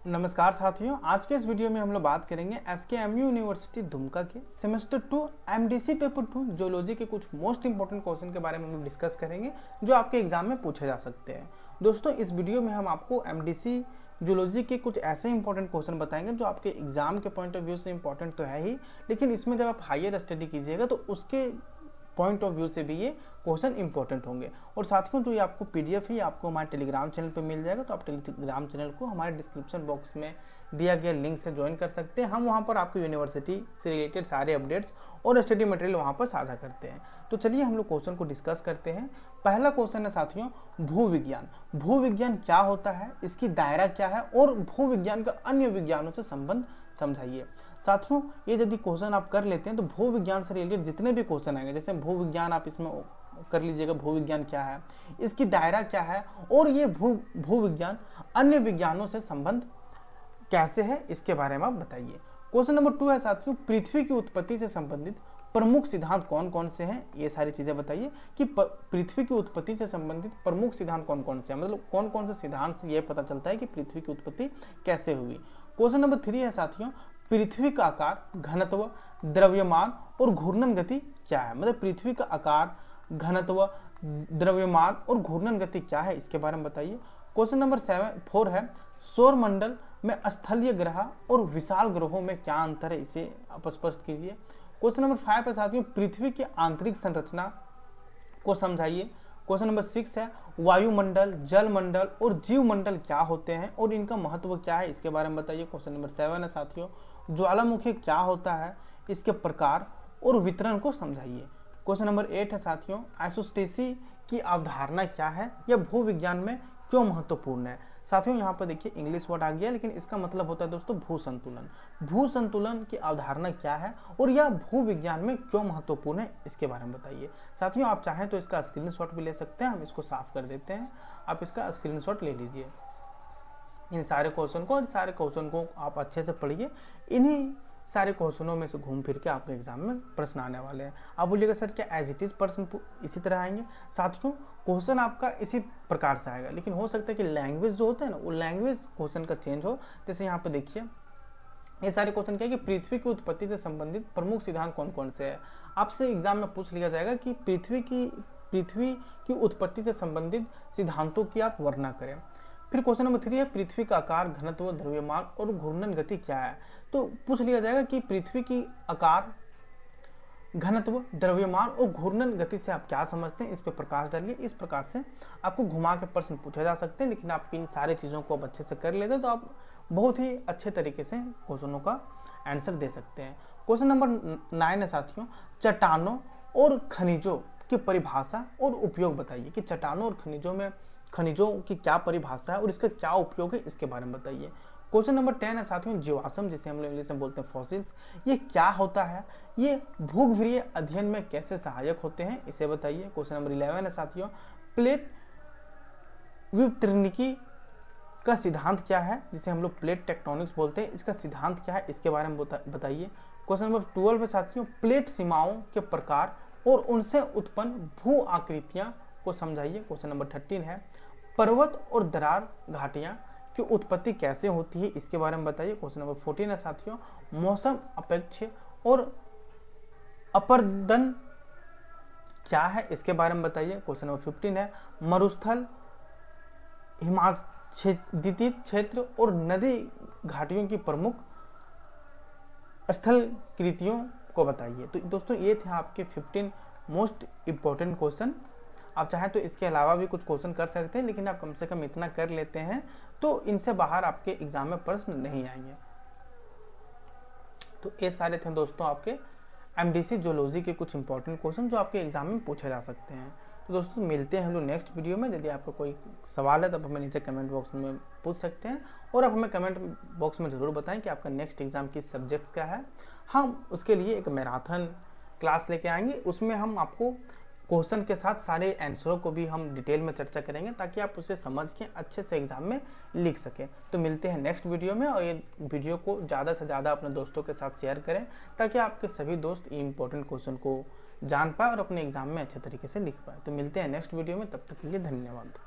नमस्कार साथियों, आज के इस वीडियो में हम लोग बात करेंगे एसकेएमयू यूनिवर्सिटी दुमका के सेमेस्टर 2 एमडीसी पेपर 2 जियोलॉजी के कुछ मोस्ट इंपॉर्टेंट क्वेश्चन के बारे में हम लोग डिस्कस करेंगे जो आपके एग्जाम में पूछे जा सकते हैं। दोस्तों, इस वीडियो में हम आपको एमडीसी जियोलॉजी के कुछ ऐसे इंपॉर्टेंट क्वेश्चन बताएंगे जो आपके एग्जाम के पॉइंट ऑफ व्यू से इंपॉर्टेंट तो है ही, लेकिन इसमें जब आप हायर स्टडी कीजिएगा तो उसके पॉइंट ऑफ व्यू से भी ये क्वेश्चन इंपॉर्टेंट होंगे। और साथियों, जो ये आपको पीडीएफ ही आपको हमारे टेलीग्राम चैनल पे मिल जाएगा, तो आप टेलीग्राम चैनल को हमारे डिस्क्रिप्शन बॉक्स में दिया गया लिंक से ज्वाइन कर सकते हैं। हम वहाँ पर आपको यूनिवर्सिटी से रिलेटेड सारे अपडेट्स और स्टडी मटेरियल वहाँ पर साझा करते हैं। तो चलिए हम लोग क्वेश्चन को डिस्कस करते हैं। पहला क्वेश्चन है साथियों, भू विज्ञान। भू विज्ञान क्या होता है, इसकी दायरा क्या है और भू विज्ञान का अन्य विज्ञानों से संबंध समझाइए। साथियों, ये यदि क्वेश्चन आप कर लेते हैं तो भू विज्ञान से रिलेटेड जितने भी क्वेश्चन आएंगे, जैसे भू विज्ञान आप इसमें कर लीजिएगा, भू विज्ञान क्या है, इसकी दायरा क्या है और ये भू विज्ञान अन्य विज्ञानों से संबंध कैसे है, इसके बारे में आप बताइए। क्वेश्चन नंबर 2 है साथियों, पृथ्वी की उत्पत्ति से संबंधित प्रमुख सिद्धांत कौन कौन से हैं, ये सारी चीजें बताइए कि पृथ्वी की उत्पत्ति से संबंधित प्रमुख सिद्धांत कौन कौन से हैं, मतलब कौन कौन से सिद्धांत से ये पता चलता है कि पृथ्वी की उत्पत्ति कैसे हुई। क्वेश्चन नंबर 3 है साथियों, पृथ्वी का आकार, घनत्व, द्रव्यमान और घूर्णन गति क्या है, मतलब पृथ्वी का आकार, घनत्व, द्रव्यमान और घूर्णन गति क्या है, इसके बारे में बताइए। क्वेश्चन नंबर 4 है, सौर मंडल में स्थलीय ग्रह और विशाल ग्रहों में क्या अंतर है, इसे आप स्पष्ट कीजिए। क्वेश्चन नंबर 5 है साथियों, पृथ्वी की आंतरिक संरचना को समझाइए। क्वेश्चन नंबर 6 है, वायुमंडल, जलमंडल और जीवमंडल क्या होते हैं और इनका महत्व क्या है, इसके बारे में बताइए। क्वेश्चन नंबर 7 है साथियों, ज्वालामुखी क्या होता है, इसके प्रकार और वितरण को समझाइए। क्वेश्चन नंबर 8 है साथियों, आइसोस्टेसी की अवधारणा क्या है, यह भू विज्ञान में क्यों महत्वपूर्ण है। साथियों, यहाँ पर देखिए इंग्लिश वर्ड आ गया, लेकिन इसका मतलब होता है दोस्तों भू संतुलन। भू संतुलन की अवधारणा क्या है और यह भू विज्ञान में क्यों महत्वपूर्ण है, इसके बारे में बताइए। साथियों, आप चाहें तो इसका स्क्रीनशॉट भी ले सकते हैं, हम इसको साफ कर देते हैं, आप इसका स्क्रीनशॉट ले लीजिए। इन सारे क्वेश्चन को आप अच्छे से पढ़िए। इन्हीं सारे क्वेश्चनों में से घूम फिर के आपके एग्जाम में प्रश्न आने वाले हैं। आप बोलिएगा सर क्या एज इट इज प्रश्न इसी तरह आएंगे? साथियों, क्वेश्चन आपका इसी प्रकार से आएगा, लेकिन हो सकता है कि लैंग्वेज जो होता है ना, वो लैंग्वेज क्वेश्चन का चेंज हो। जैसे यहाँ पे देखिए, ये सारे क्वेश्चन क्या है कि पृथ्वी की उत्पत्ति से संबंधित प्रमुख सिद्धांत कौन कौन से हैं। आपसे एग्जाम में पूछ लिया जाएगा कि पृथ्वी की उत्पत्ति से संबंधित सिद्धांतों की आप वर्णना करें। फिर क्वेश्चन नंबर 3 है, पृथ्वी का आकार, घनत्व, द्रव्यमान और घूर्णन गति क्या है। तो पूछ लिया जाएगा कि पृथ्वी की आकार, घनत्व, द्रव्यमान और घूर्णन गति से आप क्या समझते हैं, इस पर प्रकाश डालिए। इस प्रकार से आपको घुमा के प्रश्न पूछे जा सकते हैं, लेकिन आप इन सारी चीज़ों को आप अच्छे से कर लेते तो आप बहुत ही अच्छे तरीके से क्वेश्चनों का आंसर दे सकते हैं। क्वेश्चन नंबर 9 है साथियों, चट्टानों और खनिजों की परिभाषा और उपयोग बताइए कि चट्टानों और खनिजों की क्या परिभाषा है और इसका क्या उपयोग है, इसके बारे में बताइए। क्वेश्चन नंबर 10 है साथियों, जीवाश्म, जिसे हम लोग इंग्लिश में बोलते हैं फॉसिल्स, ये क्या होता है, ये भूगर्भीय अध्ययन में कैसे सहायक होते हैं, इसे बताइए। क्वेश्चन नंबर 11 है साथियों, प्लेट विवर्तनिकी का सिद्धांत क्या है, जिसे हम लोग प्लेट टेक्टोनिक्स बोलते हैं, इसका सिद्धांत क्या है, इसके बारे में बताइए। क्वेश्चन नंबर 12 है साथियों, प्लेट सीमाओं के प्रकार और उनसे उत्पन्न भू आकृतियां को समझाइए। क्वेश्चन नंबर 13 है, पर्वत और दरार घाटियां की उत्पत्ति कैसे होती है, इसके बारे में बताइए। क्वेश्चन नंबर 14 है साथियों, मौसम अपेक्ष और अपर्दन क्या है, इसके बारे में बताइए। क्वेश्चन नंबर 15 है, मरुस्थल, हिमाच्छादित क्षेत्र और नदी घाटियों की प्रमुख स्थल कृतियों को बताइए। तो दोस्तों, ये थे आपके 15 मोस्ट इंपॉर्टेंट क्वेश्चन। आप चाहें तो इसके अलावा भी कुछ क्वेश्चन कर सकते हैं, लेकिन आप कम से कम इतना कर लेते हैं तो इनसे बाहर आपके एग्जाम में प्रश्न नहीं आएंगे। तो ये सारे थे दोस्तों आपके एमडीसी जियोलॉजी के कुछ इंपॉर्टेंट क्वेश्चन जो आपके एग्जाम में पूछे जा सकते हैं। तो दोस्तों, मिलते हैं हम लोग नेक्स्ट वीडियो में। यदि आपका कोई सवाल है तो आप हमें नीचे कमेंट बॉक्स में पूछ सकते हैं, और आप हमें कमेंट बॉक्स में ज़रूर बताएं कि आपका नेक्स्ट एग्जाम किस सब्जेक्ट का है। हम उसके लिए एक मैराथन क्लास लेके आएंगे, उसमें हम आपको क्वेश्चन के साथ सारे आंसरों को भी हम डिटेल में चर्चा करेंगे, ताकि आप उसे समझ के अच्छे से एग्जाम में लिख सकें। तो मिलते हैं नेक्स्ट वीडियो में, और ये वीडियो को ज़्यादा से ज़्यादा अपने दोस्तों के साथ शेयर करें, ताकि आपके सभी दोस्त इंपॉर्टेंट क्वेश्चन को जान पाए और अपने एग्जाम में अच्छे तरीके से लिख पाए। तो मिलते हैं नेक्स्ट वीडियो में, तब तक के लिए धन्यवाद।